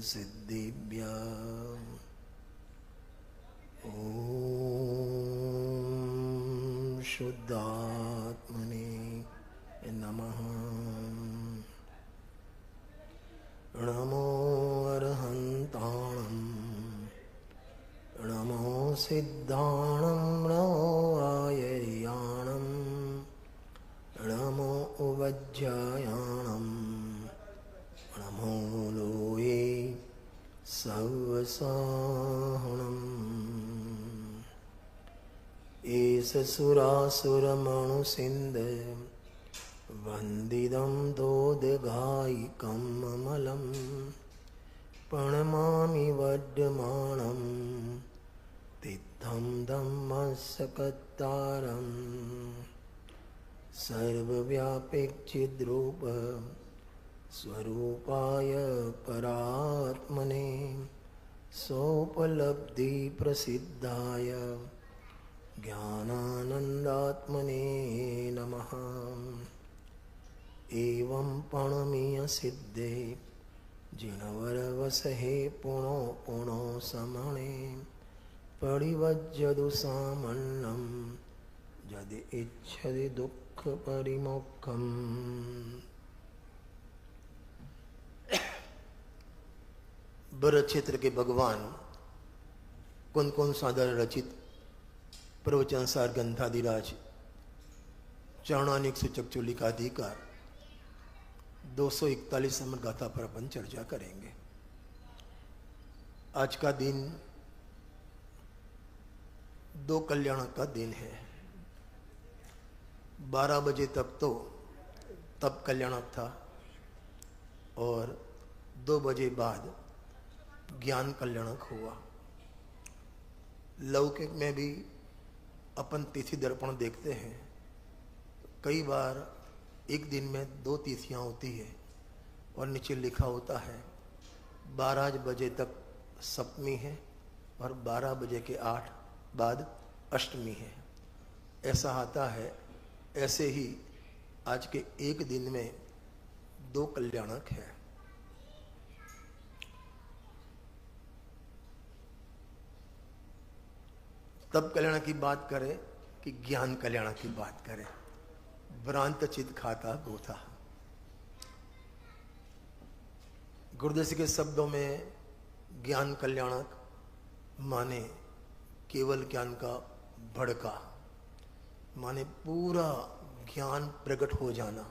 सिद्धिभ्याम् ॐ शुद्धात्मने नमः। नमो अरहन्ताणं नमो सिद्धाणं नमो आयर्याणं नमो उवज्जायाणं नमो लोये सवसाहनम्। एष सुरासुरमणुसिन्ध वन्दितं दोदघायिकम् अमलं प्रणमामि वर्धमानं तिद्धं धम्मस्कत्तारम्। सर्वव्यापिचिद्रूप स्वरूपाय परात्मने सोपलब्धि प्रसिद्धाय ज्ञानानन्दात्मने नमः। एवं पणमीय सिद्धे जिनवरवसहे पुणो पुणो समणे परिवज्जदु सामन्नं यदि इच्छति दुःख परिमोक्षम्। भरत क्षेत्र के भगवान कौन कौन सादर रचित प्रवचन सार गंधाधिराज चरणानिक सूचक चुलिकाधिकार 241 नंबर गाथा पर अपन चर्चा करेंगे। आज का दिन दो कल्याण का दिन है। 12 बजे तक तो तब कल्याणक था और 2 बजे बाद ज्ञान कल्याणक हुआ। लौकिक में भी अपन तिथि दर्पण देखते हैं, कई बार एक दिन में 2 तिथियां होती है और नीचे लिखा होता है 12 बजे तक सप्तमी है और 12 बजे के 8 बाद अष्टमी है, ऐसा आता है। ऐसे ही आज के एक दिन में 2 कल्याणक है। तब कल्याण की बात करें कि ज्ञान कल्याण की बात करें। भ्रांत चित खाता गोथा। गुरुदेव के शब्दों में ज्ञान कल्याणक माने केवल ज्ञान का भड़का, माने पूरा ज्ञान प्रकट हो जाना।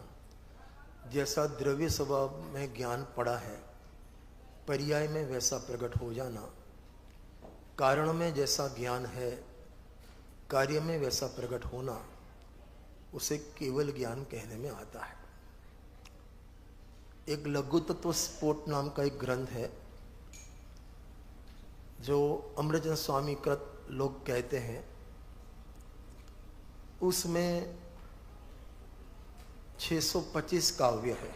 जैसा द्रव्य स्वभाव में ज्ञान पड़ा है, पर्याय में वैसा प्रकट हो जाना। कारण में जैसा ज्ञान है, कार्य में वैसा प्रकट होना, उसे केवल ज्ञान कहने में आता है। एक लघु तत्व स्फोट नाम का एक ग्रंथ है जो अमृतचंद स्वामी कृत लोग कहते हैं। उसमें 625 काव्य है।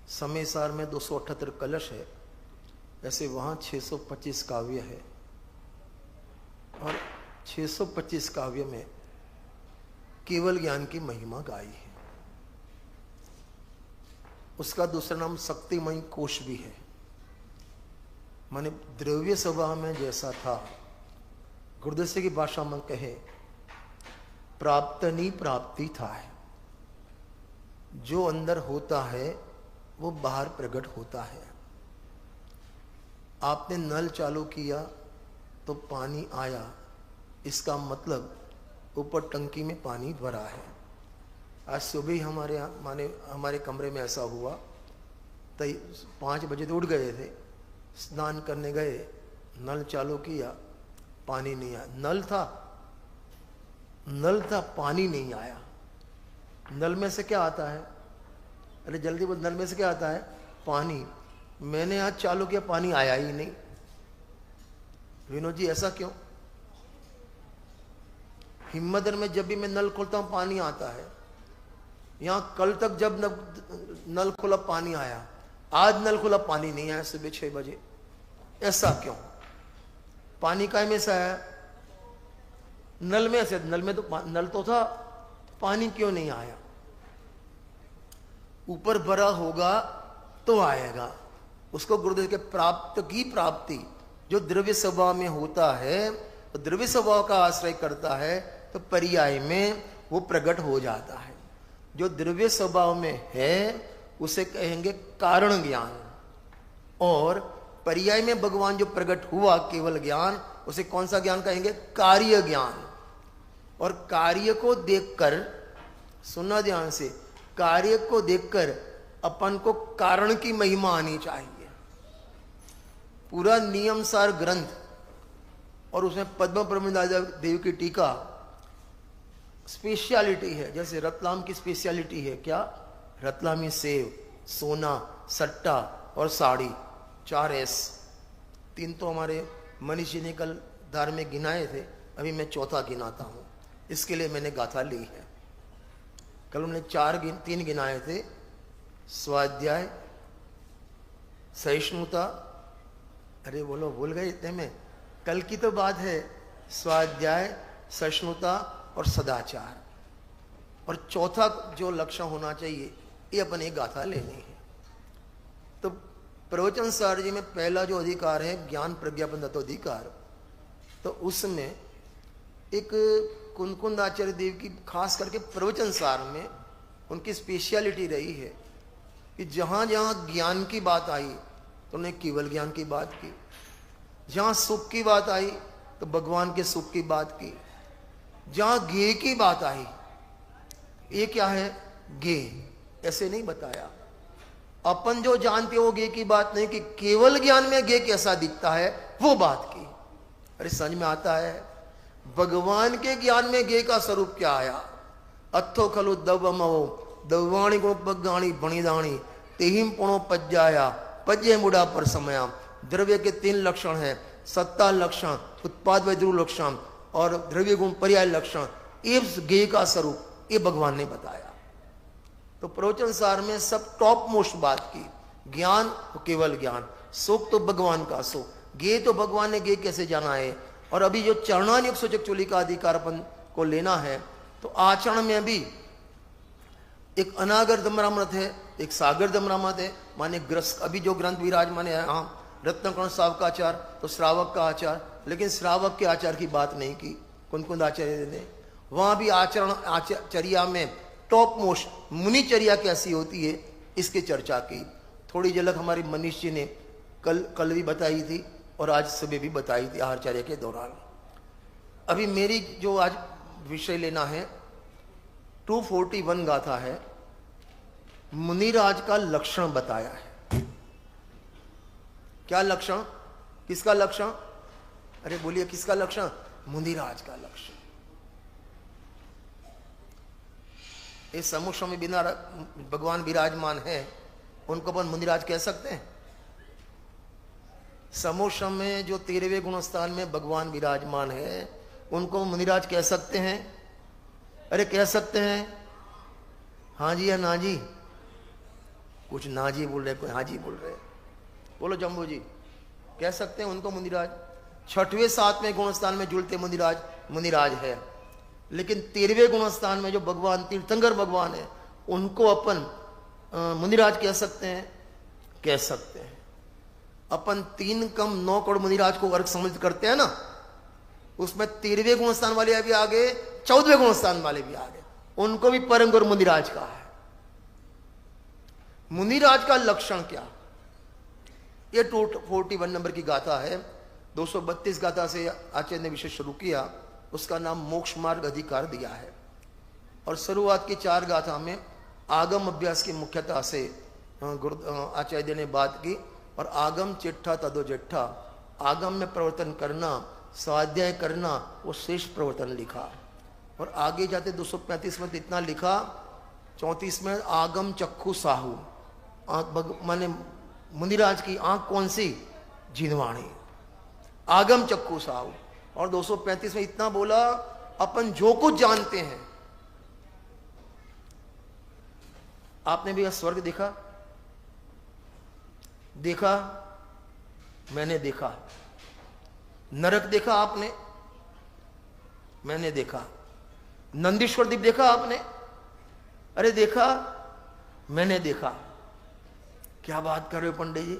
समयसार में 278 कलश है, ऐसे वहां 625 काव्य है और 625 काव्य में केवल ज्ञान की महिमा गाई है। उसका दूसरा नाम शक्तिमय कोश भी है। माने द्रव्य स्वभाव में जैसा था, गुरुदेव की भाषा में कहे प्राप्त नहीं प्राप्ति था है। जो अंदर होता है वो बाहर प्रकट होता है। आपने नल चालू किया तो पानी आया, इसका मतलब ऊपर टंकी में पानी भरा है। आज सुबह ही हमारे कमरे में ऐसा हुआ, तो 5 बजे तो उठ गए थे, स्नान करने गए, नल चालू किया, पानी नहीं आया। नल था पानी नहीं आया। नल में से क्या आता है? अरे जल्दी बोल, नल में से क्या आता है? पानी। मैंने आज चालू किया, पानी आया ही नहीं। विनोद जी ऐसा क्यों? हिम्मतनगर में जब भी मैं नल खोलता हूं पानी आता है। यहां कल तक जब नल खोला पानी आया, आज नल खोला पानी नहीं आया सुबह 6 बजे। ऐसा क्यों? पानी काय में से आया? नल में से। नल तो था, पानी क्यों नहीं आया? ऊपर भरा होगा तो आएगा, उसको गुरुदेव के प्राप्त की प्राप्ति जो द्रव्य स्वभाव में होता है, तो द्रव्य स्वभाव का आश्रय करता है तो पर्याय में वो प्रकट हो जाता है। जो द्रव्य स्वभाव में है उसे कहेंगे कारण ज्ञान, और पर्याय में भगवान जो प्रकट हुआ केवल ज्ञान, उसे कौन सा ज्ञान कहेंगे? कार्य ज्ञान। और कार्य को देखकर, सुनना ध्यान से, कार्य को देखकर अपन को कारण की महिमा आनी चाहिए। पूरा नियमसार ग्रंथ और उसमें पद्म प्रबंध देव की टीका स्पेशलिटी है। जैसे रतलाम की स्पेशलिटी है क्या? रतलामी सेव, सोना, सट्टा और साड़ी, 4 S। 3 तो हमारे मनीष जी ने कल धार में गिनाए थे, अभी मैं चौथा गिनाता हूं, इसके लिए मैंने गाथा ली है। कल हमने 3 गिनाए थे, स्वाध्याय, सहिष्णुता, अरे बोलो भूल गए इतने में, कल की तो बात है, स्वाध्याय, सहिष्णुता और सदाचार। और चौथा जो लक्षण होना चाहिए, ये अपन एक गाथा लेनी है। तो प्रवचन सार जी में पहला जो अधिकार है ज्ञान प्रज्ञापन तत्वाधिकार, तो उसमें एक कुंदकुंद आचार्य देव की खास करके प्रवचन सार में उनकी स्पेशलिटी रही है कि जहां जहां ज्ञान की बात आई तो उन्हें केवल ज्ञान की बात की, जहां सुख की बात आई तो भगवान के सुख की बात की, जहां ज्ञेय की बात आई, ये क्या है? ज्ञेय, ऐसे नहीं बताया। अपन जो जानते हो ज्ञेय की बात नहीं, कि केवल ज्ञान में ज्ञेय कैसा दिखता है वो बात की। अरे समझ में आता है? भगवान के ज्ञान में ज्ञेय का स्वरूप क्या आया? अथो खलु दवमो दवाणी गुण पगाणी बणिदाणी तेहिम पुणो पज्जाया पज्जे मुड़ा पर समया। द्रव्य के 3 लक्षण हैं, सत्ता लक्षण, उत्पाद व ध्रुव लक्षण और द्रव्य गुण पर्याय लक्षण। ये ज्ञेय का स्वरूप ये भगवान ने बताया। तो प्रवचन सार में सब टॉप मोस्ट बात की, ज्ञान तो केवल ज्ञान, सुख तो भगवान का सुख, ज्ञेय तो भगवान ने ज्ञेय कैसे जाना है। और अभी जो चरणानिक सूचक चोली का अधिकार अपन को लेना है, तो आचरण में भी एक अनागर दमरामत है, एक सागर दमरामत है। माने ग्रस्त अभी जो ग्रंथ विराजमान है, हाँ रत्नकर्ण सावकाचार तो श्रावक का आचार, लेकिन श्रावक के आचार की बात नहीं की कुंदकुंद आचार्य ने। वहां भी आचर्या में टॉप मोस्ट मुनिचर्या कैसी होती है इसकी चर्चा की। थोड़ी झलक हमारी मनीष जी ने कल भी बताई थी और आज सुबह भी बताई थी आहारचर्या के दौरान। अभी मेरी जो आज विषय लेना है 241 गाथा है, मुनिराज का लक्षण बताया है। क्या लक्षण? किसका लक्षण? अरे बोलिए किसका लक्षण? मुनिराज का लक्षण। इस समूह में बिना भगवान विराजमान है, उनको अपन मुनिराज कह सकते हैं? समूह में जो 13वें गुणस्थान में भगवान विराजमान है, उनको मुनिराज कह सकते हैं? अरे कह सकते हैं? हाँ जी या ना जी? कुछ ना जी बोल रहे, कोई हाँ जी बोल रहे। बोलो जम्बू जी, कह सकते हैं उनको मुनिराज? 6वें 7वें गुणस्थान में जुलते मुनिराज है, लेकिन 13वें गुणस्थान में जो भगवान तीर्थंकर भगवान है, उनको अपन मुनिराज कह सकते हैं? कह सकते हैं। अपन 3 कम 9 करोड़ मुनिराज को वर्ग समझ करते हैं ना, उसमें 13वें गुणस्थान वाले अभी आगे, 14वें गुणस्थान वाले भी आगे, उनको भी परम गुरु मुनिराज का है। मुनिराज का लक्षण क्या? ये 241 नंबर की गाथा है। 232 गाथा से आचार्य ने विषय शुरू किया, उसका नाम मोक्ष मार्ग अधिकार दिया है। और शुरुआत की 4 गाथा में आगम अभ्यास की मुख्यता से आचार्य ने बात की। और आगम चिट्ठा तदो जिट्ठा, आगम में प्रवर्तन करना, स्वाध्याय करना, वो श्रेष्ठ प्रवर्तन लिखा। और आगे जाते 235 में इतना लिखा, 34 में आगम चक्षु साहू, माने मुनिराज की आंख कौन सी? जिनवाणी, आगम चक्षु साहू। और 235 में इतना बोला, अपन जो कुछ जानते हैं। आपने भी स्वर्ग देखा? देखा? मैंने देखा। नरक देखा आपने? मैंने देखा। नंदीश्वर द्वीप देखा आपने? अरे देखा, मैंने देखा। क्या बात कर रहे हो पंडित जी?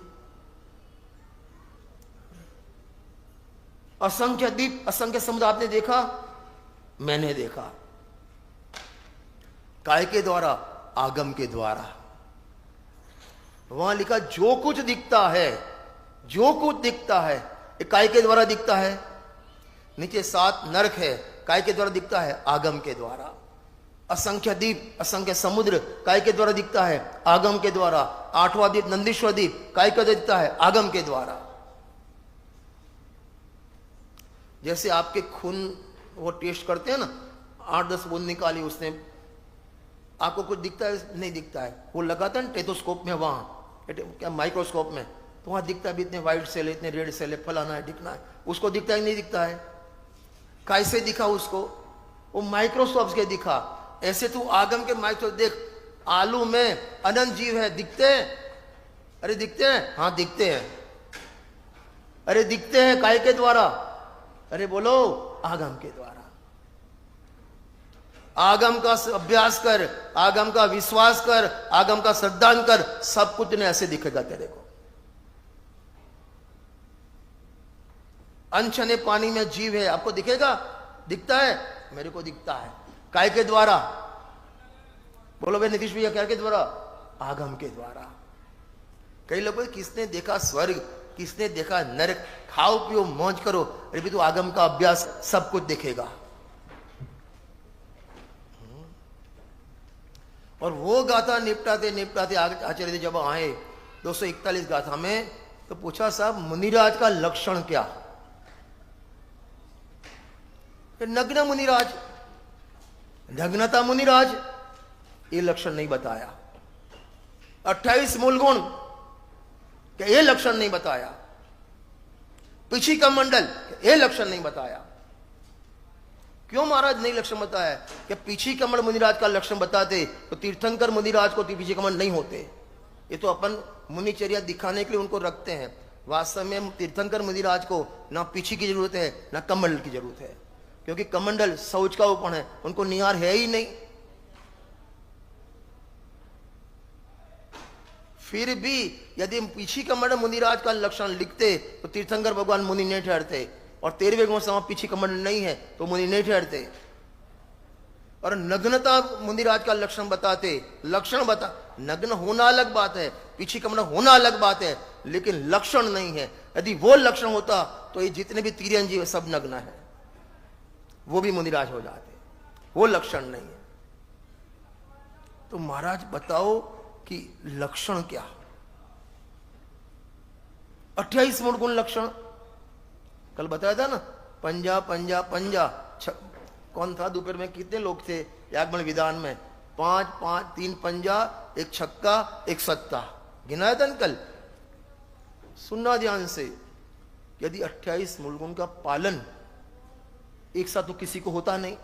असंख्य दीप, असंख्य समुद्र आपने देखा, मैंने देखा। काय के द्वारा? आगम के द्वारा। वहां लिखा जो कुछ दिखता है, जो कुछ दिखता है ये काय के द्वारा दिखता है। नीचे 7 नरक है, काय के द्वारा दिखता है? आगम के द्वारा। असंख्य दीप, असंख्य समुद्र काय के द्वारा दिखता है? आगम के द्वारा। 8वां दीप नंदीश्वर दीप काय के द्वारा दिखता है? आगम के द्वारा। जैसे आपके खून वो टेस्ट करते हैं ना, 8-10 बूंद निकाली उसने, आपको कुछ दिखता है? नहीं दिखता है। वो लगाता है ना टेथोस्कोप में, वहां क्या माइक्रोस्कोप में, तो वहां दिखता है भी इतने व्हाइट सेल, इतने रेड सेल है, फलाना है, दिखना है। उसको दिखता है नहीं दिखता है? कैसे दिखा उसको? वो माइक्रोस्कोप के दिखा। ऐसे तू आगम के माइक्रोस्कोप देख, आलू में अनंत जीव है, दिखते हैं? अरे दिखते हैं, हाँ दिखते हैं। अरे दिखते हैं काय के द्वारा? अरे बोलो, आगम के द्वारा। आगम का अभ्यास कर, आगम का विश्वास कर, आगम का श्रद्धान कर, सब कुछ ने ऐसे दिखेगा तेरे को। अनछने पानी में जीव है, आपको दिखेगा? दिखता है? मेरे को दिखता है। काय के द्वारा? बोलो भाई नीतीश भैया, क्या के द्वारा? आगम के द्वारा। कई लोग किसने देखा स्वर्ग, किसने देखा नरक? खाओ पियो मौज करो, अरे भी तू आगम का अभ्यास, सब कुछ देखेगा। और वो गाथा निपटाते निपटाते आचार्य जब आए 241 गाथा में, तो पूछा साहब मुनिराज का लक्षण क्या? नग्न मुनिराज, नग्नता मुनिराज, ये लक्षण नहीं बताया। 28 मूल गुण, क्या ये लक्षण नहीं बताया? पीछी का मंडल, ये लक्षण नहीं बताया। क्यों महाराज नहीं लक्षण बताया? कि पीछी कमल मुनिराज का लक्षण बताते तो तीर्थंकर मुनिराज को पीछी कमल नहीं होते। ये तो अपन मुनिचर्या दिखाने के लिए उनको रखते हैं। वास्तव में तीर्थंकर मुनिराज को ना पीछी की जरूरत है, ना कमंडल की जरूरत है, क्योंकि कमंडल शौच का उपन है, उनको निहार है ही नहीं। फिर भी यदि पीछी कमंडल मुनिराज का लक्षण लिखते तो तीर्थंकर भगवान मुनि नहीं ठहरते, और 13वें गुण से पीछे कमंडल नहीं है तो मुनि नहीं ठहरते। और नग्नता मुनिराज का लक्षण बताते, लक्षण बता, नग्न होना अलग बात है, पीछे कमंडल होना अलग बात है, लेकिन लक्षण नहीं है। यदि वो लक्षण होता तो ये जितने भी तिर्यन जीव सब नग्न है, वो भी मुनिराज हो जाते। वो लक्षण नहीं है। तो महाराज बताओ कि लक्षण क्या? 28 मूल गुण लक्षण कल बताया था ना, पंजा पंजा पंजा। कौन था दोपहर में? कितने लोग थे याज्ञवल्क्य विधान में? 5 5 3 पंजा, 1 छक्का, 1 सत्ता, गिनाया था कल। सुनना ध्यान से, यदि 28 मूल गुण का पालन एक साथ तो किसी को होता नहीं।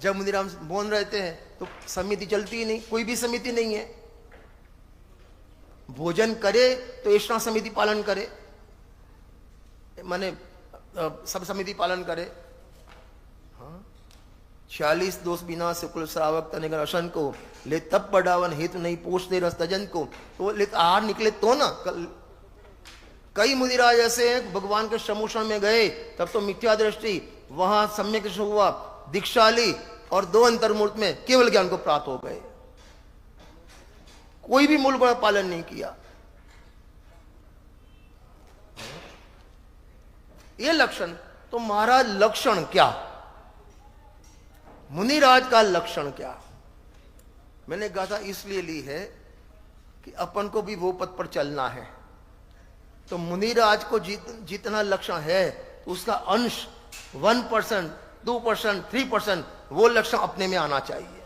जब मुनिराम बोल रहते हैं तो समिति चलती ही नहीं, कोई भी समिति नहीं है। भोजन करे तो ऐसा समिति पालन करे, माने सब समिति पालन करे। हाँ, 46 दोष बिना से कुल श्रावक तनिगर अशन को ले तब पढ़ावन हेतु नहीं पोषते रस तजन को, तो ले आहार निकले तो ना। कई मुनिराज ऐसे हैं भगवान के समूषण में गए तब तो मिथ्या दृष्टि, वहां सम्यक हुआ, दीक्षा ली और 2 अंतर्मूर्त में केवल ज्ञान को प्राप्त हो गए। कोई भी मूल गुण पालन नहीं किया। ये लक्षण। तो महाराज लक्षण क्या? मुनिराज का लक्षण क्या? मैंने गाथा इसलिए ली है कि अपन को भी वो पथ पर चलना है। तो मुनिराज को जितना लक्षण है उसका अंश 1%, 2%, 3% वो लक्षण अपने में आना चाहिए।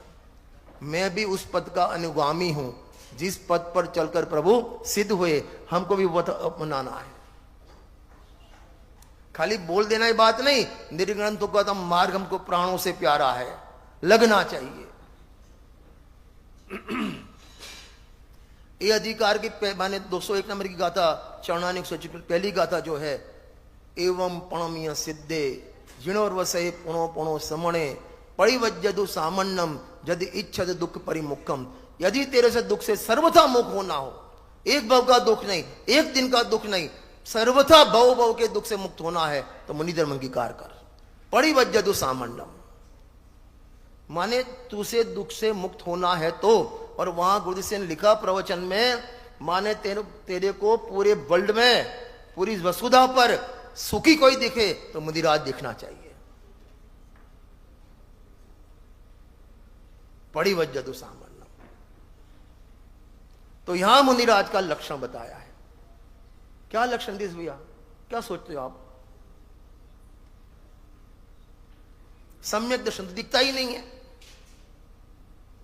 मैं भी उस पद का अनुगामी हूं जिस पद पर चलकर प्रभु सिद्ध हुए, हमको भी वो अपनाना है। खाली बोल देना ही बात नहीं, निर्ग्रंथों का तो मार्ग हमको प्राणों से प्यारा है, लगना चाहिए। ये अधिकार की माने 201 नंबर की गाथा चरणानी पहली गाथा जो है, एवं पणमीय सिद्धे जिणोर्वसे पुणो पुणो समणे परिवज्जदु सामन्नम यदि इच्छद दुख परिमुखम। यदि तेरे से दुख से सर्वथा मुख होना हो, एक भव का दुख नहीं, एक दिन का दुख नहीं, सर्वथा भव भव के दुख से मुक्त होना है तो मुनि धर्म अंगीकार कर। परिवज्जतु सामंडम, माने तुझे दुख से मुक्त होना है तो, और वहां गुरुदेव से ने लिखा प्रवचन में, माने तेरे को पूरे वर्ल्ड में, पूरी वसुधा पर सुखी कोई दिखे तो मुनिराज दिखना चाहिए। परिवज्जतु सामंडम, तो यहां मुनिराज का लक्षण बताया है। क्या लक्षण दिस भैया, क्या सोचते हो आप? सम्यक दर्शन तो दिखता ही नहीं है,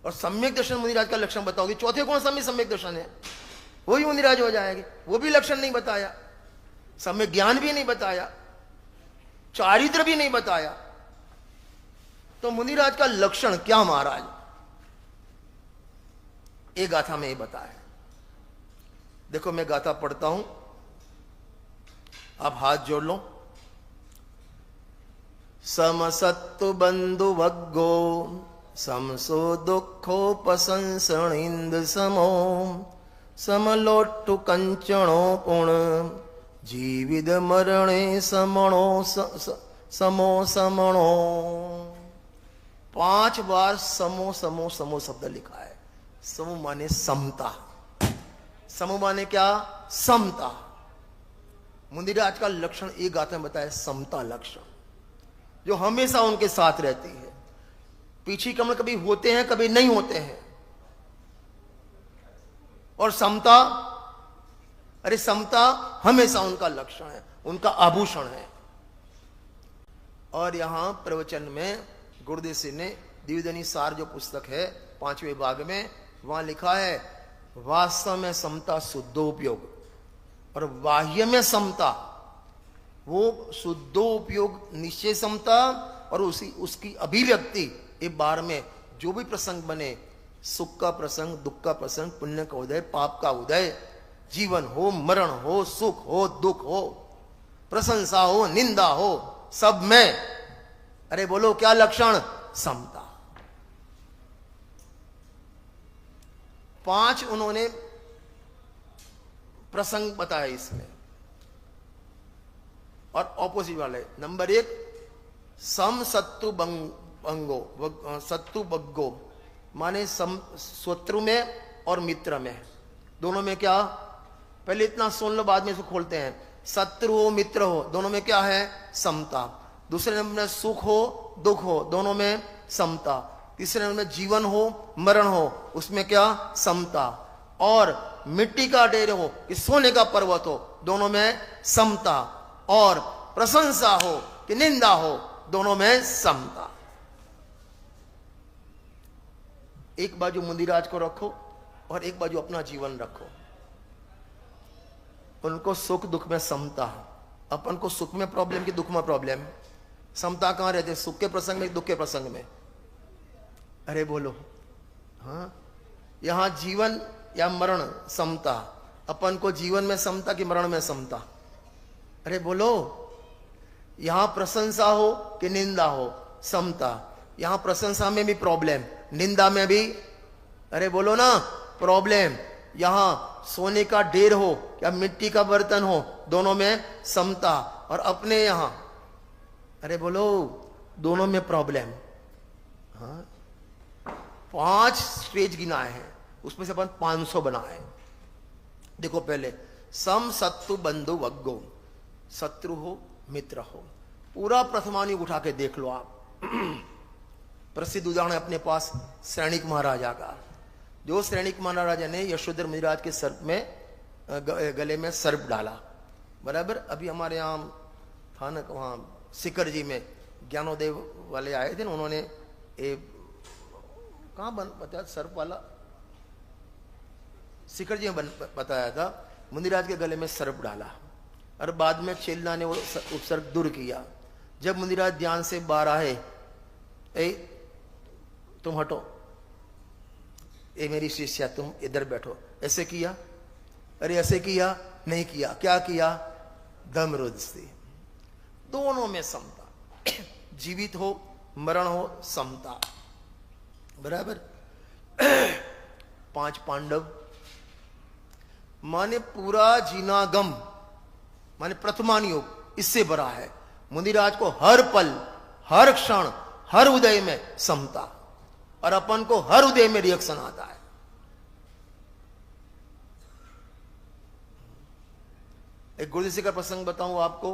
और सम्यक दर्शन मुनिराज का लक्षण बताओगे, चौथे कौन सा में सम्यक दर्शन है, वही मुनिराज हो जाएंगे। वो भी लक्षण नहीं बताया, सम्यक ज्ञान भी नहीं बताया, चारित्र भी नहीं बताया, तो मुनिराज का लक्षण क्या महाराज? एक गाथा में ये बताया। देखो मैं गाथा पढ़ता हूं, आप हाथ जोड़ लो। समसत्तु बंधु वग्गो समसो दुखोपसंसणिंद समो समलोट्टु कंचणो पुण जीवित मरणे समणो समो समणो। 5 बार समो समो समो शब्द लिखा है। समो माने समता, समो माने क्या? समता। मुनिराज का लक्षण एक गाथा में बताया, समता लक्षण, जो हमेशा उनके साथ रहती है। पीछे कमल कभी होते हैं कभी नहीं होते हैं। और समता, अरे समता हमेशा उनका लक्षण है, उनका आभूषण है। और यहां प्रवचन में गुरुदेव सिंह ने द्विवेदी सार जो पुस्तक है 5वें भाग में, वहां लिखा है वास्तव में समता शुद्धोपयोग, और बाह्य में समता वो शुद्धोपयोग निश्चय समता, और उसकी अभिव्यक्ति एक बार में जो भी प्रसंग बने, सुख का प्रसंग, दुख का प्रसंग, पुण्य का उदय, पाप का उदय, जीवन हो, मरण हो, सुख हो, दुख हो, प्रशंसा हो, निंदा हो, सब में, अरे बोलो क्या लक्षण? समता। 5 उन्होंने प्रसंग बताया इसमें। और ऑपोजिट वाले, नंबर 1 सम सत्तु बंगो, सत्तु बग्गो माने शत्रु में और मित्र में, दोनों में क्या? पहले इतना सुन लो, बाद में इसको खोलते हैं। शत्रु हो मित्र हो, दोनों में क्या है? समता। दूसरे नंबर में सुख हो दुख हो, दोनों में समता। तीसरे नंबर में जीवन हो मरण हो, उसमें क्या? समता। और मिट्टी का ढेर हो कि सोने का पर्वत हो, दोनों में समता। और प्रशंसा हो कि निंदा हो, दोनों में समता। एक बाजू मुनिराज को रखो और एक बाजू अपना जीवन रखो। उनको सुख दुख में समता, अपन को सुख में प्रॉब्लम की दुख में प्रॉब्लम। समता कहां रहते? सुख के प्रसंग में, दुख के प्रसंग में। अरे बोलो, हाँ, यहां जीवन या मरण समता, अपन को जीवन में समता कि मरण में समता? अरे बोलो, यहां प्रशंसा हो कि निंदा हो, समता। यहां प्रशंसा में भी प्रॉब्लम, निंदा में भी, अरे बोलो ना, प्रॉब्लम। यहां सोने का ढेर हो या मिट्टी का बर्तन हो, दोनों में समता। और अपने यहां, अरे बोलो, दोनों में प्रॉब्लम। हाँ, 5 स्टेज गिनाए हैं, उसमें से अपन 500 बनाए। देखो पहले, सम सत्तु बंधु वग्गो, शत्रु हो मित्र हो। पूरा प्रथमानुयोग उठा के देख लो आप। प्रसिद्ध उदाहरण अपने पास सैनिक महाराजा का। जो सैनिक महाराजा ने यशोधर मुनिराज के सर्प में, गले में सर्प डाला, बराबर। अभी हमारे यहाँ था ना, वहाँ सिकर जी में ज्ञानोदेव वाले आए थे ना, उन्होंने कहाँ बताया सर्प वाला, सिकर जी में बताया था। मुनिराज के गले में सर्प डाला और बाद में चेला ने वो उपसर्ग दूर किया। जब मुनिराज ध्यान से बाहर आए, तुम हटो, ए मेरी शिष्या तुम इधर बैठो, ऐसे किया? अरे ऐसे किया नहीं किया, क्या किया? दम रुदस्ती। दोनों में समता, जीवित हो मरण हो, समता, बराबर। 5 पांडव माने पूरा जीना गम, माने प्रथमान योग, इससे बड़ा है। मुनिराज को हर पल, हर क्षण, हर उदय में समता, और अपन को हर उदय में रिएक्शन आता है। एक गुरुदेव जी का प्रसंग बताऊं आपको।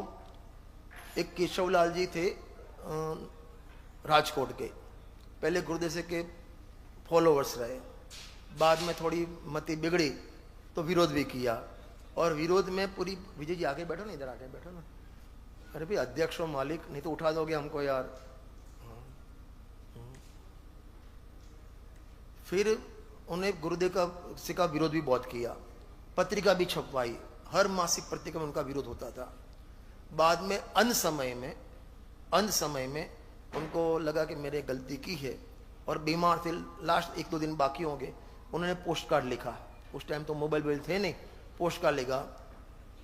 एक केशवलाल जी थे राजकोट के, पहले गुरुदेव जी के फॉलोवर्स रहे, बाद में थोड़ी मति बिगड़ी तो विरोध भी किया, और विरोध में पूरी, विजय जी आगे बैठो ना, इधर आगे बैठो ना, अरे भाई अध्यक्ष हो मालिक, नहीं तो उठा दोगे हमको यार। फिर उन्हें गुरुदेव का विरोध भी बहुत किया, पत्रिका भी छपवाई, हर मासिक पत्रिका में उनका विरोध होता था। बाद में अंत समय में उनको लगा कि मेरे गलती की है, और बीमार थे, लास्ट 1-2 दिन बाकी होंगे, उन्होंने पोस्ट कार्ड लिखा। उस टाइम तो मोबाइल थे नहीं, पोस्ट कार्ड लिखा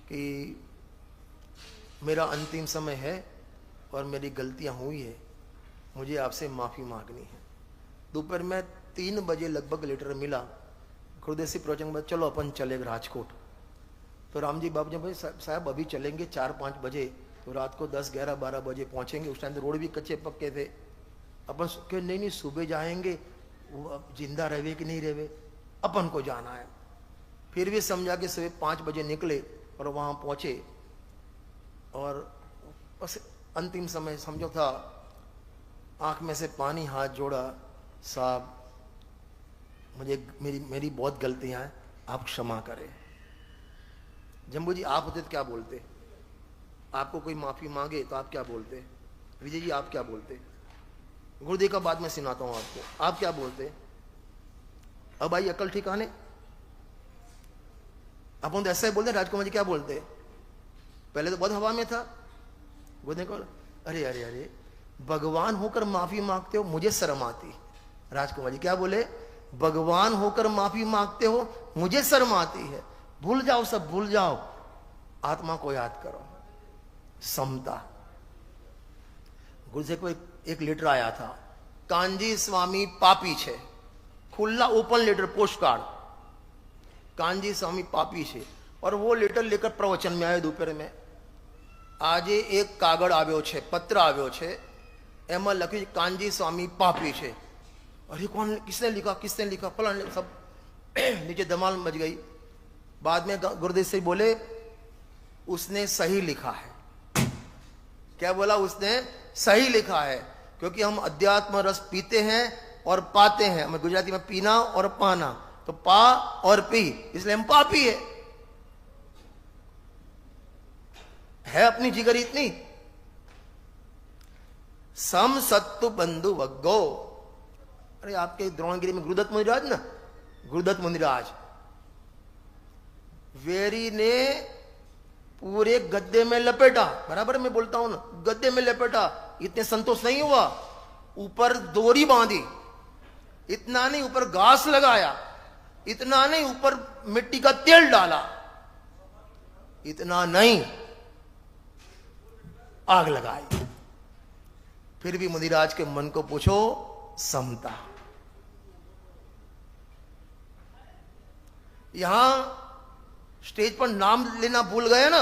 कि मेरा अंतिम समय है और मेरी गलतियां हुई है, मुझे आपसे माफ़ी मांगनी है। दोपहर में 3 बजे लगभग लेटर मिला, गुरुदेव से प्रवचन, चलो अपन चलेंगे राजकोट। तो राम जी बाबू जी भाई साहब अभी चलेंगे 4-5 बजे, तो रात को 10, 11, 12 बजे पहुंचेंगे। उस टाइम तो रोड भी कच्चे पक्के थे। अपन क्यों नहीं सुबह जाएंगे, वो अब जिंदा रहे कि नहीं रहे, अपन को जाना है। फिर भी समझा कि सुबह 5 बजे निकले और वहां पहुंचे, और बस अंतिम समय समझो था, आंख में से पानी, हाथ जोड़ा, साहब मुझे मेरी बहुत गलतियां हैं, आप क्षमा करें। जम्बू जी आप होते तो क्या बोलते? आपको कोई माफी मांगे तो आप क्या बोलते? विजय जी आप क्या बोलते? गुरुदेव का बाद में सुनाता हूं आपको, आप क्या बोलते? अब आई अकल ठिकाने, अपन तो ऐसा ही बोलते। राजकुमार जी क्या बोलते? पहले तो बहुत हवा में था। गुरुदेव को अरे अरे अरे भगवान होकर माफी मांगते हो, मुझे शर्म आती। राजकुमार जी क्या बोले? भगवान होकर माफी मांगते हो, मुझे शर्म आती है। भूल जाओ, सब भूल जाओ, आत्मा को याद करो, समता। गुरु से को एक लेटर आया था, कांजी स्वामी पापी छे, खुला open letter, post card, Kanji Swami पापी छे। और वो लेटर लेकर प्रवचन में आयो दोपहर में। आजे एक कागड़ આવ્યો છે, पत्र આવ્યો છે, एमा लख्યું कांजी स्वामी पापी छे। अरे कौन, किसने लिखा फलाने, सब नीचे धमाल मच गई। बाद में गुरुदेव से बोले उसने सही लिखा है। क्या बोला? उसने सही लिखा है, क्योंकि हम अध्यात्म रस पीते हैं और पाते हैं। हमें गुजराती में पीना और पाना, तो पा और पी, इसलिए हम पापी है अपनी जिगर इतनी। सम सत्तु बंधु वग्गो। अरे आपके द्रोणगिरी में गुरुदत्त मुनिराज ना, गुरुदत्त मुनिराज, वेरी ने पूरे गद्दे में लपेटा, बराबर मैं बोलता हूं ना, गद्दे में लपेटा। इतने संतोष नहीं हुआ, ऊपर डोरी बांधी, इतना नहीं ऊपर घास लगाया, इतना नहीं ऊपर मिट्टी का तेल डाला, इतना नहीं आग लगाई। फिर भी मुनिराज के मन को पूछो, समता। यहां स्टेज पर नाम लेना भूल गए ना।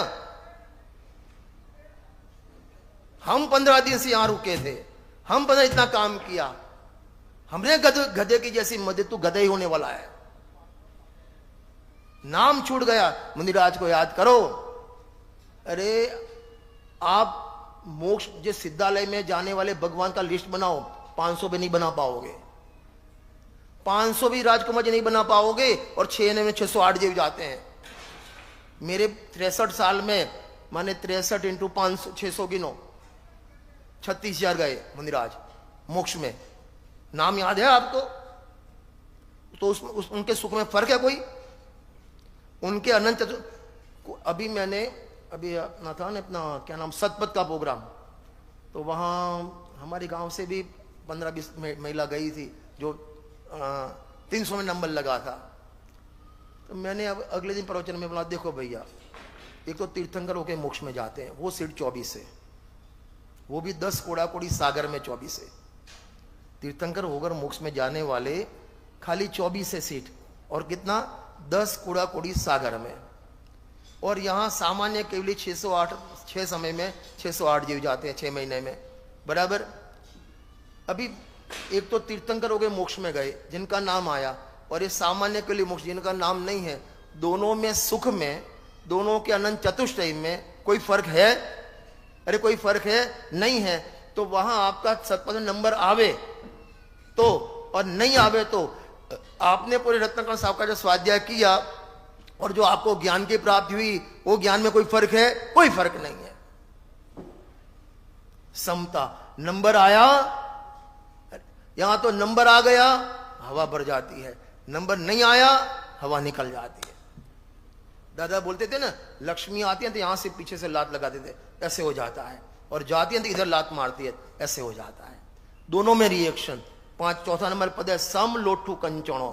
हम 15 दिन से यहां रुके थे, हम 15 इतना काम किया, हमने गधे की जैसी मदद, तो गधे ही होने वाला है। नाम छूट गया, मुनिराज को याद करो। अरे आप मोक्ष जो सिद्धालय में जाने वाले भगवान का लिस्ट बनाओ, 500 भी नहीं बना पाओगे, 500 भी राजकुमार जी नहीं बना पाओगे, और 6 में 608 जी जाते हैं। मेरे 63 साल में मैंने 63 इंटू 500 600 गिनो, 36,000 गए मुनिराज मोक्ष में। नाम याद है आपको? तो उनके सुख में फर्क है कोई? उनके अनंत अभी मैंने अपना था ना, अपना क्या नाम, सतपथ का प्रोग्राम, तो वहाँ हमारे गांव से भी 15-20 महिला गई थी, जो 300 में नंबर लगा था। तो मैंने अब अगले दिन प्रवचन में बोला, देखो भैया, एक तो तीर्थंकर होके मोक्ष में जाते हैं, वो सीट 24 है, वो भी 10 कोड़ा-कोड़ी सागर में 24 है। तीर्थंकर होकर मोक्ष में जाने वाले खाली 24 है सीट, और कितना, 10 कोड़ा-कोड़ी सागर में। और यहाँ सामान्य केवली 608 6 समय में 608 जीव जाते हैं 6 महीने में, बराबर। अभी एक तो तीर्थंकर हो गए, मोक्ष में गए जिनका नाम आया, और ये सामान्य के लिए मोक्ष जिनका नाम नहीं है। दोनों में सुख में, दोनों के अनंत चतुष्टय में कोई फर्क है? अरे कोई फर्क है? नहीं है। तो वहां आपका सत्पथ नंबर आवे तो, और नहीं आवे तो, आपने पूरे रत्नाकर साहब का जो स्वाध्याय किया और जो आपको ज्ञान की प्राप्ति हुई, वो ज्ञान में कोई फर्क है? कोई फर्क नहीं है। समता, नंबर आया, यहां तो नंबर आ गया हवा भर जाती है, नंबर नहीं आया हवा निकल जाती है। दादा बोलते थे ना, लक्ष्मी आती है तो यहां से पीछे से लात लगाते थे, ऐसे हो जाता है, और जाती है तो इधर लात मारती है, ऐसे हो जाता है। दोनों में रिएक्शन। चौथा नंबर पद है सम लोठू कंचणो,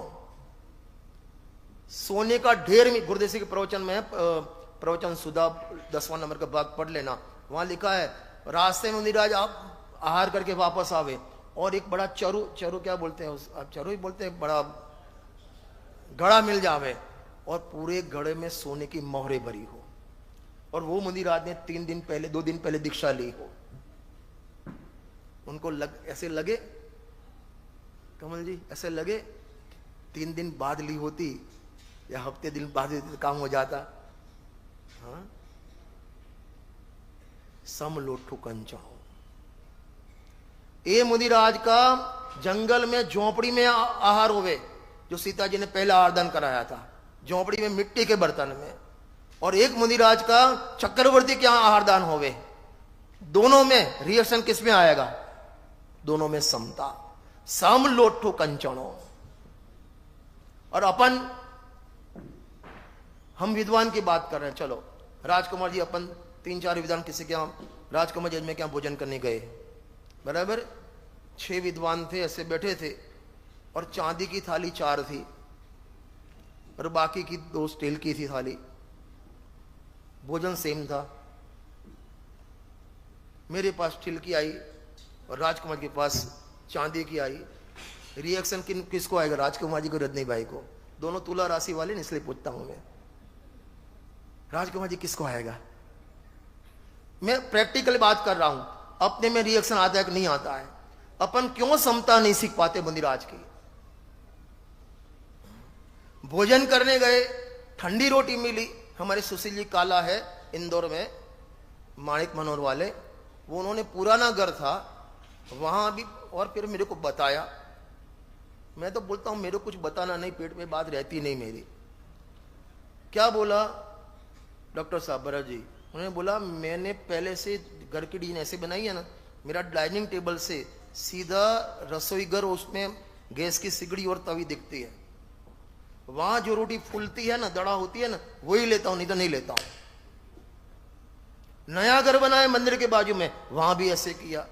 सोने का ढेर में। गुरुदेव के प्रवचन में, प्रवचन सुधा 10वां नंबर का भाग पढ़ लेना, वहां लिखा है रास्ते में मुनिराज आप आहार करके वापस आवे और एक बड़ा चरु, चरु क्या बोलते हैं उस, आप चरु ही बोलते हैं, बड़ा घड़ा मिल जावे और पूरे घड़े में सोने की मोहरे भरी हो, और वो मुनिराज ने 3 दिन पहले 2 दिन पहले दीक्षा ली हो। उनको ऐसे लगे, कमल जी ऐसे लगे 3 दिन बाद ली होती या हफ्ते दिन बाद तो काम हो जाता। हाँ, सम लोठू कंचणो। ए मुनिराज का जंगल में झोपड़ी में आहार होवे, जो सीता जी ने पहला आराधन कराया था, झोपड़ी में मिट्टी के बर्तन में, और एक मुनिराज का चक्रवर्ती के यहां आहार दान होवे। दोनों में रिएक्शन किस में आएगा? दोनों में समता। सम लोठू कंचणो। और अपन, हम विद्वान की बात कर रहे हैं, चलो राजकुमार जी अपन 3-4 विद्वान किसी के यहां, राजकुमार जी में क्या भोजन करने गए, बराबर 6 विद्वान थे ऐसे बैठे थे, और चांदी की थाली 4 थी और बाकी की 2 स्टील की थी थाली, भोजन सेम था। मेरे पास स्टील की आई और राजकुमार के पास चांदी की आई। रिएक्शन किसको आएगा? राजकुमार जी को, रजनी भाई को। दोनों तुला राशि वाले, इसलिए पूछता हूं मैं, राजकुमार जी किसको आएगा? मैं प्रैक्टिकल बात कर रहा हूं, अपने में रिएक्शन आता है कि नहीं आता है। अपन क्यों समता नहीं सीख पाते मुनिराज की? भोजन करने गए, ठंडी रोटी मिली। हमारे सुशील जी काला है इंदौर में, माणिक मनोहर वाले, वो उन्होंने पुराना घर था वहां भी, और फिर मेरे को बताया। मैं तो बोलता हूं मेरे को कुछ बताना नहीं, पेट में बात रहती नहीं मेरी। क्या बोला डॉक्टर साहब भरत जी? उन्होंने बोला मैंने पहले से घर की डीन ऐसे बनाई है ना, मेरा डाइनिंग टेबल से सीधा रसोई घर, उसमें गैस की सिगड़ी और तवी दिखती है। वहां जो रोटी फूलती है ना, दड़ा होती है ना, वही लेता हूं, नहीं तो नहीं लेता हूं। नया घर बनाया मंदिर के बाजू में, वहां भी ऐसे किया।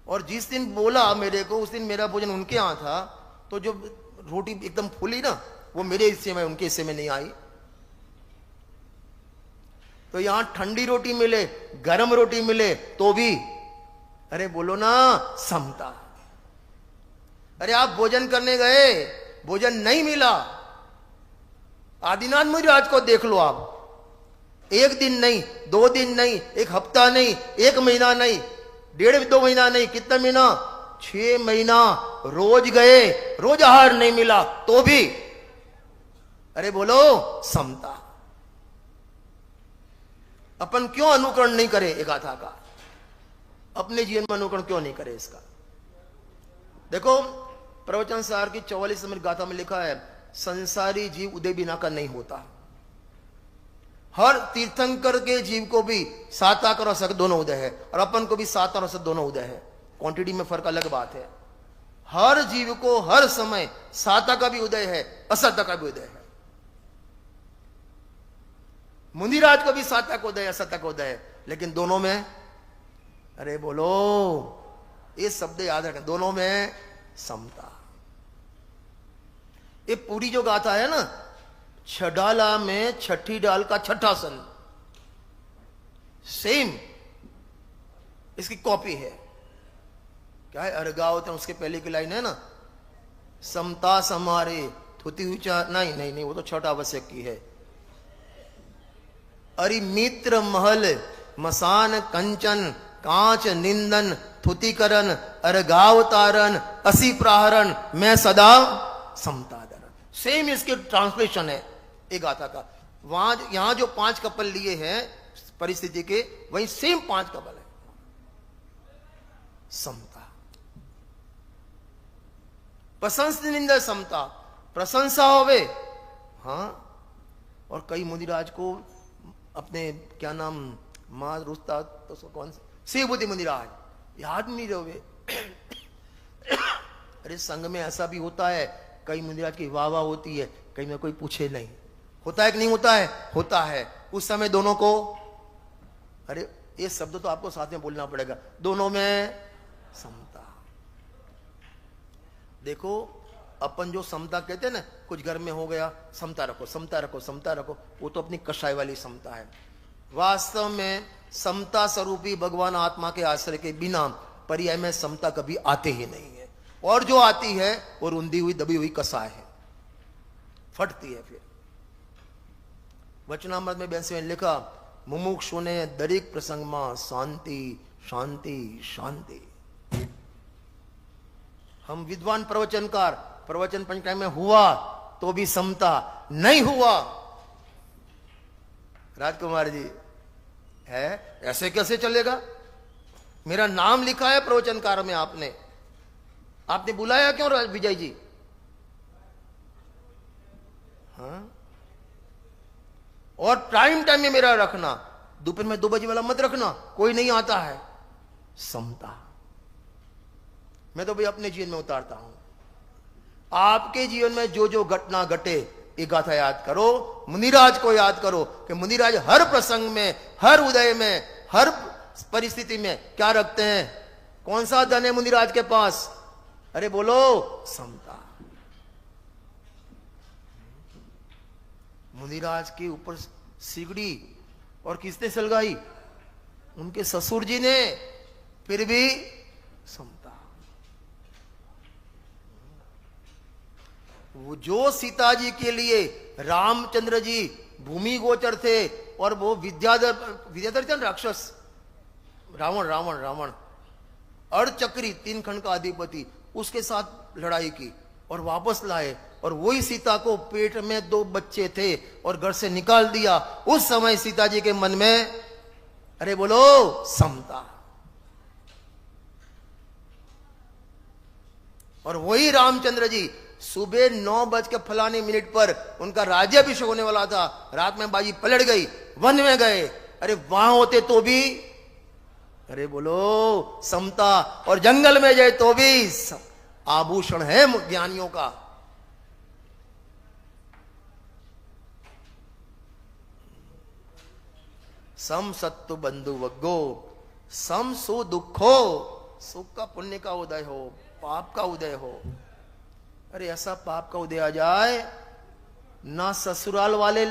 और जिस दिन बोला मेरे को, उस दिन मेरा भोजन उनके यहां था, तो जो रोटी एकदम फूली ना, वो मेरे हिस्से में, उनके हिस्से में नहीं आई। तो यहां ठंडी रोटी मिले, गरम रोटी मिले तो भी, अरे बोलो ना, समता। अरे आप भोजन करने गए, भोजन नहीं मिला, आदिनाथ मुनिराज को देख लो आप। 1 दिन नहीं, 2 दिन नहीं, 1 हफ्ता नहीं, 1 महीना नहीं, 1.5-2 महीना नहीं, कितना महीना? 6 महीना रोज गए, रोज आहार नहीं मिला तो भी, अरे बोलो समता। अपन क्यों अनुकरण नहीं करे एक गाथा का? अपने जीवन में अनुकरण क्यों नहीं करे इसका? देखो प्रवचन सार की 44 नंबर गाथा में लिखा है, संसारी जीव उदय बिना का नहीं होता। हर तीर्थंकर के जीव को भी 7 आकर और असत दोनों उदय है, और अपन को भी 7 और असत दोनों उदय है। क्वांटिटी में फर्क अलग बात है। हर जीव को हर समय 7 का भी उदय है, असत का भी उदय है। मुनिराज को भी 7 का उदय, असत का उदय है, लेकिन दोनों में, अरे बोलो, ये शब्द याद रखें, दोनों में समता। ये पूरी जो गाथा है ना, छडाला में छठी डाल का छठा सन, सेम इसकी कॉपी है। क्या है? अर्गावत, उसके पहले की लाइन है ना, समता समारे थुति ऊंचा, नहीं नहीं नहीं, वो तो छठ आवश्यक की है। अरि मित्र महल मसान कंचन कांच निंदन थुतिकरण अर्घावतारण असी प्रहरण मैं सदा समतादरण। सेम इसके ट्रांसलेशन है एक गाथा का। वहां यहां जो 5 कपल लिए हैं परिस्थिति के, वही सेम 5 कपल है। समता, प्रशंस निंदा समता, प्रशंसा होवे। हाँ, और कई मुनिराज को अपने क्या नाम मां रुस्ता तो कौन से शिव बुद्धि मुनिराज याद नहीं रहे। अरे संघ में ऐसा भी होता है, कई मुनिराज की वाह वाह होती है, कई में कोई पूछे नहीं। होता है कि नहीं होता है? होता है। उस समय दोनों को, अरे ये शब्द तो आपको साथ में बोलना पड़ेगा, दोनों में समता। देखो अपन जो समता कहते हैं ना, कुछ घर में हो गया समता रखो समता रखो समता रखो, वो तो अपनी कषाय वाली समता है। वास्तव में समता स्वरूपी भगवान आत्मा के आश्रय के बिना पर्याय में समता कभी आते ही नहीं है। और जो आती है वो रुंधी हुई दबी हुई कषाय है, फटती है। फिर वचनामृत में बेंस में लिखा, मुमुक्षु ने दरेक प्रसंग में शांति शांति शांति। हम विद्वान प्रवचनकार, प्रवचन पंचायत में हुआ तो भी समता नहीं हुआ। राजकुमार जी है, ऐसे कैसे चलेगा? मेरा नाम लिखा है प्रवचनकार में, आपने बुलाया क्यों विजय जी? हाँ, और टाइम में मेरा रखना, दोपहर में 2 बजे वाला मत रखना, कोई नहीं आता है। समता मैं तो भाई अपने जीवन में उतारता हूं। आपके जीवन में जो जो घटना घटे, एक गाथा याद करो, मुनिराज को याद करो कि मुनिराज हर प्रसंग में, हर उदय में, हर परिस्थिति में क्या रखते हैं? कौन सा धन है मुनिराज के पास? अरे बोलो, समता। मुनिराज के ऊपर सिगड़ी और किसने सलगाई? उनके ससुर जी ने, फिर भी समता। वो जो सीता जी के लिए रामचंद्र जी भूमि गोचर थे, और वो विद्याधर राक्षस रावण अर्धचक्री 3 खंड का अधिपति, उसके साथ लड़ाई की और वापस लाए, और वही सीता को पेट में 2 बच्चे थे और घर से निकाल दिया। उस समय सीता जी के मन में, अरे बोलो, समता। और वही रामचंद्र जी सुबह 9:00 पर उनका राज्याभिषेक होने वाला था, रात में बाजी पलट गई, वन में गए। अरे वहां होते तो भी, अरे बोलो, समता। और जंगल में जाए तो भी आभूषण है ज्ञानियों का। सम सत्तु बंधु वग्गो सम सु दुखो, सुख का पुण्य का उदय हो, पाप का उदय हो। अरे ऐसा पाप का उदय आ जाए, ना ससुराल वाले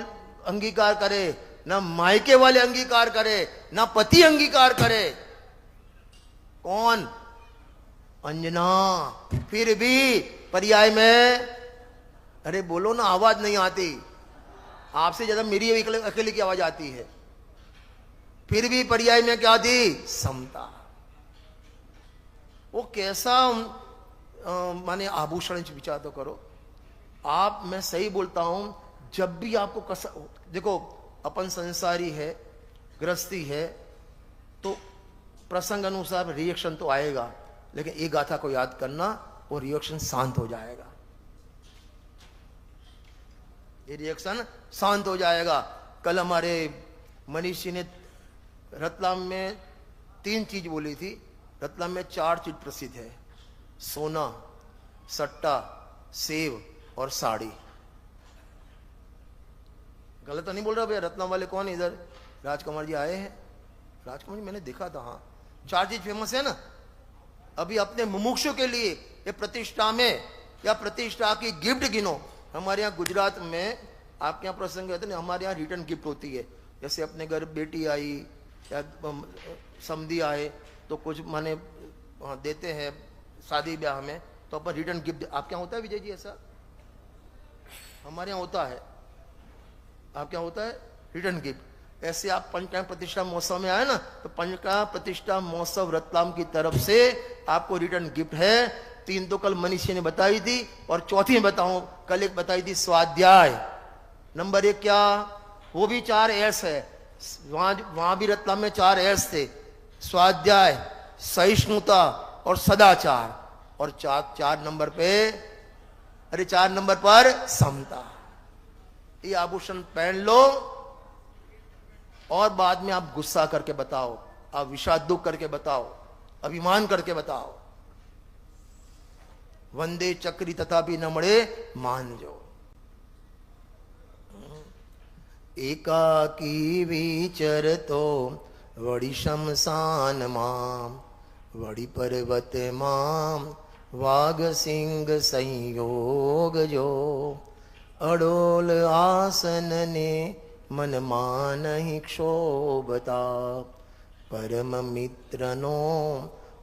अंगीकार करे, ना मायके वाले अंगीकार करे, ना पति अंगीकार करे। कौन? अंजना। फिर भी पर्याय में, अरे बोलो ना, आवाज नहीं आती। आपसे ज्यादा मेरी अकेले की आवाज आती है। फिर भी पर्याय में क्या थी? समता। वो कैसा माने आभूषण, विचार तो करो आप। मैं सही बोलता हूं, जब भी आपको देखो, अपन संसारी है, गृहस्थी है, तो प्रसंग अनुसार रिएक्शन तो आएगा, लेकिन एक गाथा को याद करना, वो रिएक्शन शांत हो जाएगा। ये रिएक्शन शांत हो जाएगा। कल हमारे मनीष जी ने रतलाम में 3 चीज बोली थी। रतलाम में 4 चीज प्रसिद्ध है, सोना, सट्टा, सेव और साड़ी। गलत तो नहीं बोल रहा भैया? रतलाम वाले कौन इधर? राजकुमार जी आए हैं। राजकुमार जी मैंने देखा था। हाँ, 4 चीज फेमस है ना। अभी अपने मुमुक्षु के लिए ये प्रतिष्ठा में, या प्रतिष्ठा की गिफ्ट गिनो। हमारे यहाँ गुजरात में, आपके यहाँ प्रसंग रहते ना, हमारे यहाँ रिटर्न गिफ्ट होती है। जैसे अपने घर बेटी आई या समधी आए तो कुछ माने देते हैं, शादी ब्याह में, तो अपन रिटर्न गिफ्ट। आपके यहाँ होता है विजय जी ऐसा? हमारे यहाँ होता है। आपके यहाँ होता है रिटर्न गिफ्ट। ऐसे आप पंचकाम प्रतिष्ठा महोत्सव में आए ना, तो पंचकाम प्रतिष्ठा महोत्सव रतलाम की तरफ से आपको रिटर्न गिफ्ट है। 3 तो कल मनीषी ने बताई थी, और चौथी में बताऊं, कल एक बताई थी स्वाध्याय। नंबर 1 क्या, वो भी 4 एस है, वहां भी रतलाम में 4 एस थे, स्वाध्याय, सहिष्णुता और सदाचार। और 4 नंबर पे, अरे 4 नंबर पर समता। ये आभूषण पहन लो और बाद में आप गुस्सा करके बताओ, आप विषाद दुख करके बताओ, अभिमान करके बताओ। वंदे चक्री तथापि न मरे मान जो। एकाकी विचरतो वड़ी शमशान माम, वड़ी पर्वत माम वाग सिंह संयोग जो। अडोल आसन ने मन मानहि क्षोभता, परम मित्र नो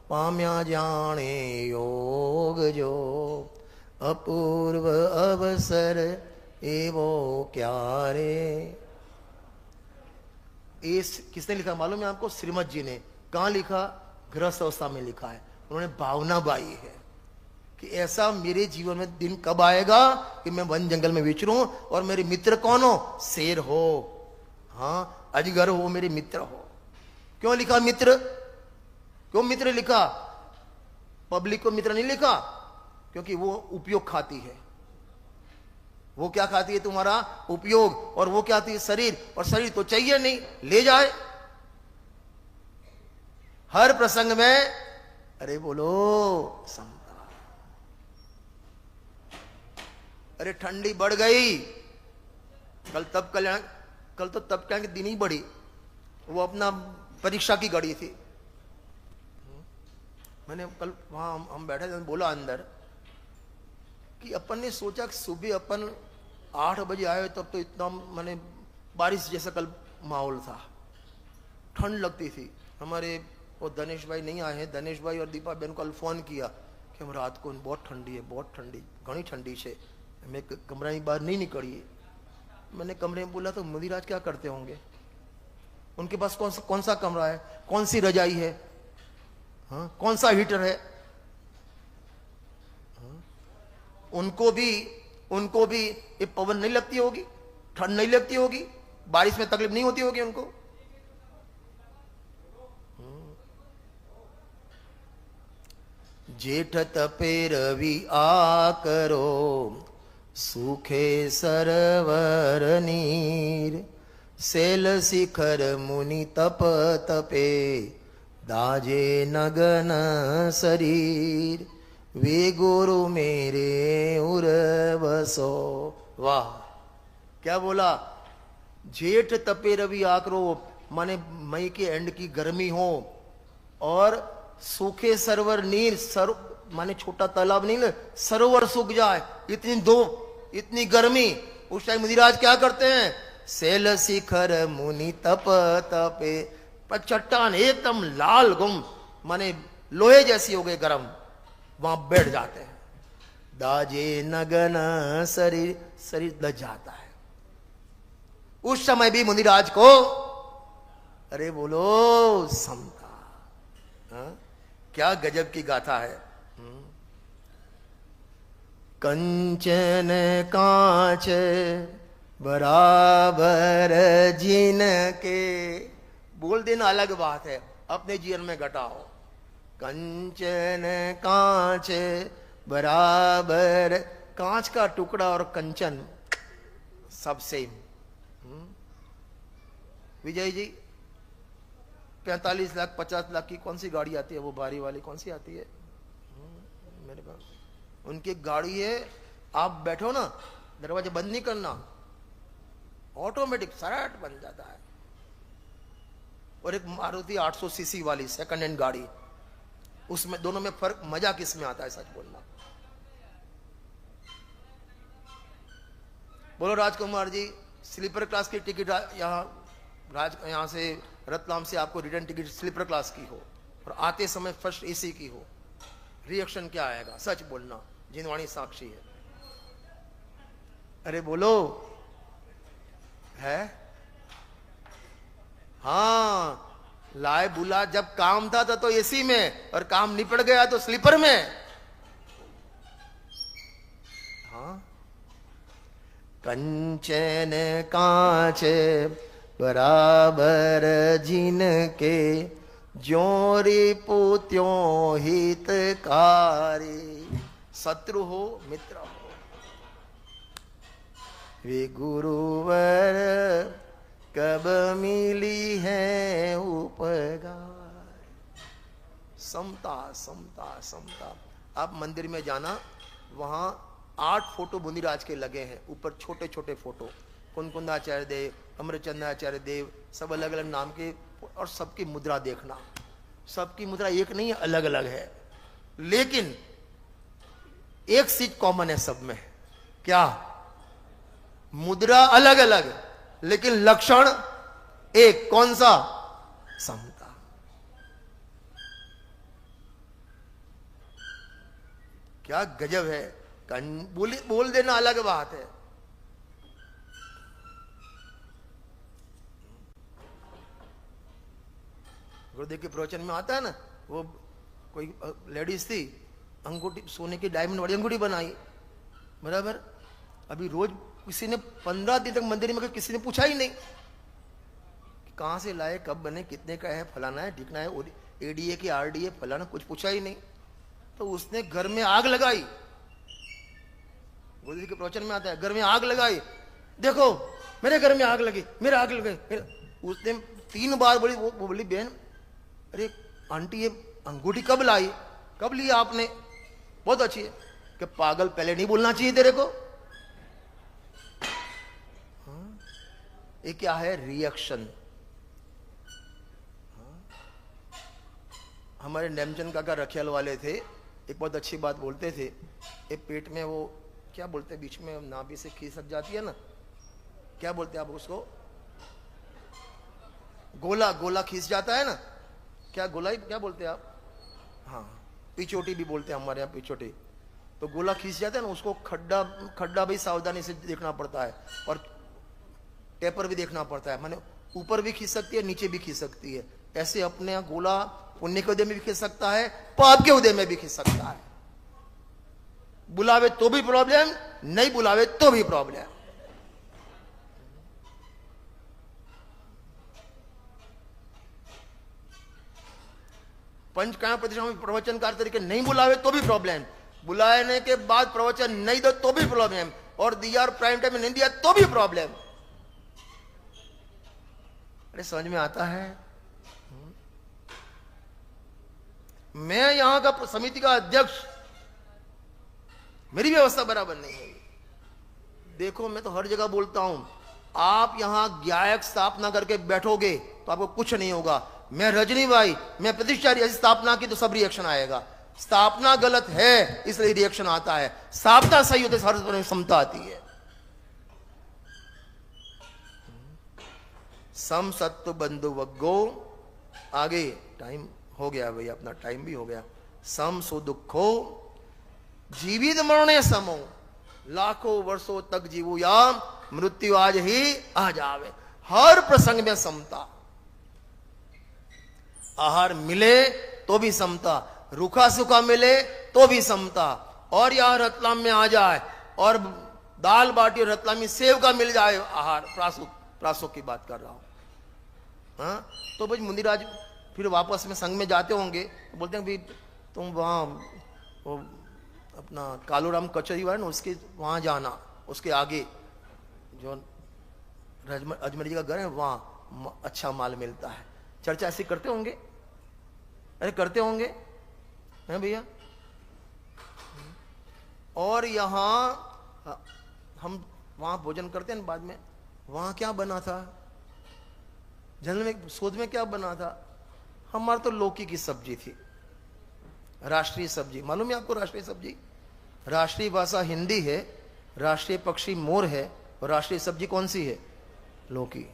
पाम्या जाने योग जो। अपूर्व अवसर एवो क्या रे। किसने लिखा मालूम है आपको? श्रीमद जी ने। कहां लिखा? गृहस्थ अवस्था में लिखा है। उन्होंने भावना बाई है कि ऐसा मेरे जीवन में दिन कब आएगा कि मैं वन जंगल में विचरूं और मेरे मित्र कौन हो? शेर हो, हाँ अजगर हो, मेरे मित्र हो। क्यों लिखा मित्र? क्यों मित्र लिखा? पब्लिक को मित्र नहीं लिखा, क्योंकि वो उपयोग खाती है। वो क्या खाती है? तुम्हारा उपयोग। और वो क्या खाती है? शरीर। और शरीर तो चाहिए नहीं, ले जाए हर प्रसंग में। अरे बोलो समता। अरे ठंडी बढ़ गई, कल तो तब कल्याण की दिन ही बढ़ी। वो अपना परीक्षा की घड़ी थी। मैंने कल वहां हम बैठे थे, बोला अंदर कि अपन ने सोचा कि सुबह अपन 8 बजे आए, तब तो इतना मैंने बारिश जैसा कल माहौल था, ठंड लगती थी। हमारे वो धनेश भाई नहीं आए हैं, धनेश भाई और दीपा बहन को कल फोन किया कि हम रात को बहुत ठंडी है, बहुत ठंडी, घनी ठंडी से मैं कमरा की बाहर नहीं निकली। मैंने कमरे में बोला तो मुदिराज क्या करते होंगे? उनके पास कौन सा कमरा है, कौन सी रजाई है, हाँ कौन सा हीटर है? हाँ? उनको भी ये पवन नहीं लगती होगी, ठंड नहीं लगती होगी, बारिश में तकलीफ नहीं होती होगी उनको। जेठ तपे रवि आकरो, सूखे सरोवर नीर। शैल शिखर मुनि तप तपे, दाजे नगन शरीर। वे गुरु मेरे उर्वसो। वाह, क्या बोला? जेठ तपे रवि आकरो, माने मई के एंड की गर्मी हो, और सूखे सरोवर नीर, माने छोटा तालाब नहीं ना, सरोवर सूख जाए, इतनी धूप, इतनी गर्मी। उस टाइम मुदिराज क्या करते हैं? शैल शिखर मुनि तप तपे, पर चट्टान एकदम लाल गुम, माने लोहे जैसी हो गई गर्म, वहां बैठ जाते हैं। दाजे नगन शरीर दज जाता है। उस समय भी मुनिराज को, अरे बोलो समता। हाँ? क्या गजब की गाथा है। कंचन कांच बराबर जिन के, बोल देना अलग बात है, अपने जीवन में घटाओ। कंचन कांच बराबर, कांच का टुकड़ा और कंचन सब सेम। विजय जी 45 लाख 50 लाख की कौन सी गाड़ी आती है? वो भारी वाली कौन सी आती है मेरे पास? उनकी गाड़ी है, आप बैठो ना, दरवाजा बंद नहीं करना, ऑटोमेटिक सराट बन जाता है। और एक मारुति 800 सीसी वाली सेकंड हैंड गाड़ी, उसमें दोनों में फर्क, मजा किस में आता है? सच बोलना। बोलो राजकुमार जी, स्लीपर क्लास की टिकट यहाँ से रतलाम से आपको रिटर्न टिकट स्लीपर क्लास की हो और आते समय फर्स्ट एसी की हो, रिएक्शन क्या आएगा? सच बोलना, जिनवाणी साक्षी है। अरे बोलो, है हाँ, लाए बुला, जब काम था तो एसी में, और काम निपट गया तो स्लीपर में। हाँ, कंचन कांच बराबर जिनके, ज्यों रिपु त्यों हितकारी। शत्रु हो मित्र हो, वे गुरुवर कब मिली है उपकार। समता समता समता। आप मंदिर में जाना, वहां 8 फोटो बुंदीराज के लगे हैं, ऊपर छोटे छोटे फोटो, कुंकुंदाचार्य देव, अमृतचंद्राचार्य देव, सब अलग अलग नाम के, और सबकी मुद्रा देखना, सबकी मुद्रा एक नहीं है, अलग अलग है, लेकिन एक चीज कॉमन है सब में। क्या? मुद्रा अलग अलग, लेकिन लक्षण एक। कौन सा? समता। क्या गजब है। बोल देना अलग बात है। गुरुदेव के प्रवचन में आता है ना, वो कोई लेडीज थी, अंगूठी, सोने की डायमंड वाली अंगूठी बनाई, बराबर। अभी रोज किसी ने 15 दिन तक मंदिर में किसी ने पूछा ही नहीं कहां से लाए, कब बने, कितने का है, फलाना है, ढिकना है, एडीए की आरडीए फलाना, कुछ पूछा ही नहीं। तो उसने घर में आग लगाई। गुरुदेव के प्रवचन में आता है, घर में आग लगाई, देखो मेरे घर में आग लगी, मेरे आग लग गई। उसने 3 बार बोली, वो बोली, बहन अरे आंटी ये अंगूठी कब लाई, कब ली आपने, बहुत अच्छी है। कि पागल, पहले नहीं बोलना चाहिए तेरे को। हाँ? ये क्या है? रिएक्शन। हाँ? हमारे नेमचंद काका रखियाल वाले थे, एक बहुत अच्छी बात बोलते थे। एक पेट में वो क्या बोलते हैं, बीच में नाभि से खिसक जाती है ना, क्या बोलते हैं आप उसको? गोला, गोला खींच जाता है ना, क्या गोला ही क्या बोलते हैं आप? हाँ, पिचोटी भी बोलते हैं हमारे यहाँ, पिचोटी। तो गोला खींच जाता है ना, उसको खड्डा खड्डा भी सावधानी से देखना पड़ता है, और टेपर भी देखना पड़ता है। माने ऊपर भी खींच सकती है, नीचे भी खींच सकती है। ऐसे अपने यहाँ गोला पुण्य के उदय में भी खींच सकता है, पाप के उदय में भी खींच सकता है। बुलावे तो भी प्रॉब्लम, नहीं बुलावे तो भी प्रॉब्लम। पंचकाया प्रतिष्ठा में प्रवचनकार तरीके नहीं बुलावे तो भी प्रॉब्लम, बुलाने के बाद प्रवचन नहीं दो तो भी प्रॉब्लम, और दिया और प्राइम टाइम में नहीं दिया तो भी प्रॉब्लम। अरे समझ में आता है? मैं यहां का समिति का अध्यक्ष, मेरी व्यवस्था बराबर नहीं है। देखो मैं तो हर जगह बोलता हूं, आप यहां गायक स्थापना करके बैठोगे तो आपको कुछ नहीं होगा। मैं रजनी भाई, मैं प्रतिष्ठाचार्य ऐसी स्थापना की तो सब रिएक्शन आएगा। स्थापना गलत है इसलिए रिएक्शन आता है, स्थापना सही होते हर समता आती है। सम सत्व बंधु वग्गो। आगे टाइम हो गया भैया, अपना टाइम भी हो गया। सम सो दुखो जीवित मरणे समो, लाखों वर्षों तक जीवो या मृत्यु आज ही आ जावे। हर प्रसंग में समता। आहार मिले तो भी समता, रूखा सूखा मिले तो भी समता, और यहां रतलाम में आ जाए और दाल बाटी और रतलामी सेव का मिल जाए आहार, प्रासुक की बात कर रहा हूं। हाँ? तो भाई मुंदिराज फिर वापस में संघ में जाते होंगे, तो बोलते हैं भाई तुम वहां वो अपना कालूराम कचहरी हुआ है ना, उसके वहां जाना, उसके आगे जो अजमेर जी का घर है वहां अच्छा माल मिलता है। चर्चा ऐसी करते होंगे? अरे करते होंगे हैं भैया। और यहां हम वहां भोजन करते हैं बाद में, वहां क्या बना था, जनरल में शोध में क्या बना था? हमारा तो लौकी की सब्जी थी, राष्ट्रीय सब्जी। मालूम है आपको राष्ट्रीय सब्जी? राष्ट्रीय भाषा हिंदी है, राष्ट्रीय पक्षी मोर है, और राष्ट्रीय सब्जी कौन सी है? लौकी।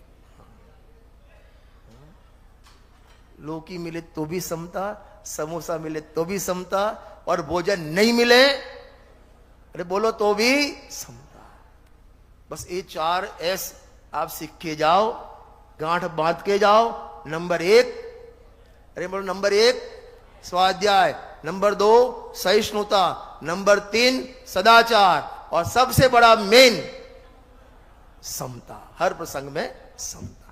लौकी मिले तो भी समता, समोसा मिले तो भी समता, और भोजन नहीं मिले अरे बोलो तो भी समता। बस ये 4 S आप सीख के जाओ, गांठ बांध के जाओ। नंबर 1, अरे बोलो, नंबर 1 स्वाध्याय, नंबर 2 सहिष्णुता, नंबर 3 सदाचार, और सबसे बड़ा मेन समता। हर प्रसंग में समता।